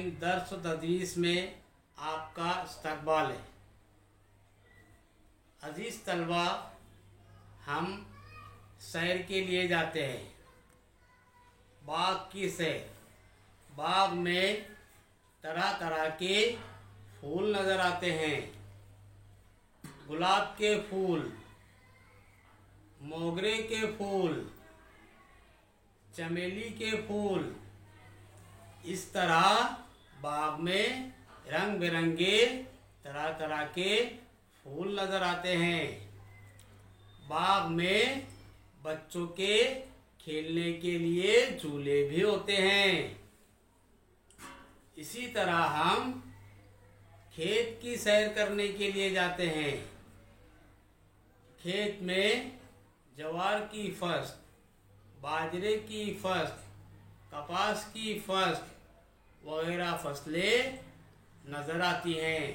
Online दर्स तदरीस में आपका इस्तकबाल है। अजीज़ तलबा, हम सैर के लिए जाते हैं, बाग की सैर। बाग में तरह तरह के फूल नज़र आते हैं, गुलाब के फूल, मोगरे के फूल, चमेली के फूल। इस तरह बाग में रंग बिरंगे तरह तरह के फूल नज़र आते हैं। बाग में बच्चों के खेलने के लिए झूले भी होते हैं। इसी तरह हम खेत की सैर करने के लिए जाते हैं। खेत में ज्वार की फसल, बाजरे की फसल, कपास की फसल वगैरह फसलें नज़र आती हैं।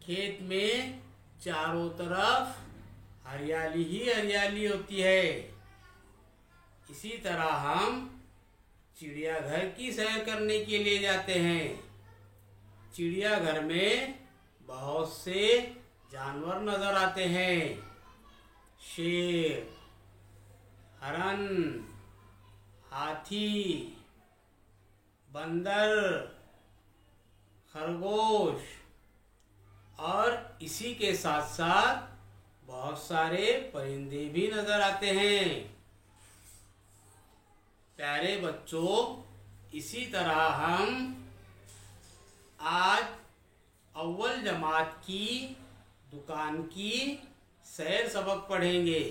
खेत में चारों तरफ हरियाली ही हरियाली होती है। इसी तरह हम चिड़ियाघर की सैर करने के लिए जाते हैं। चिड़ियाघर में बहुत से जानवर नज़र आते हैं, शेर, हरन, हाथी, बंदर, खरगोश और इसी के साथ साथ बहुत सारे परिंदे भी नज़र आते हैं। प्यारे बच्चों, इसी तरह हम आज अव्वल जमात की दुकान की सैर सबक पढ़ेंगे।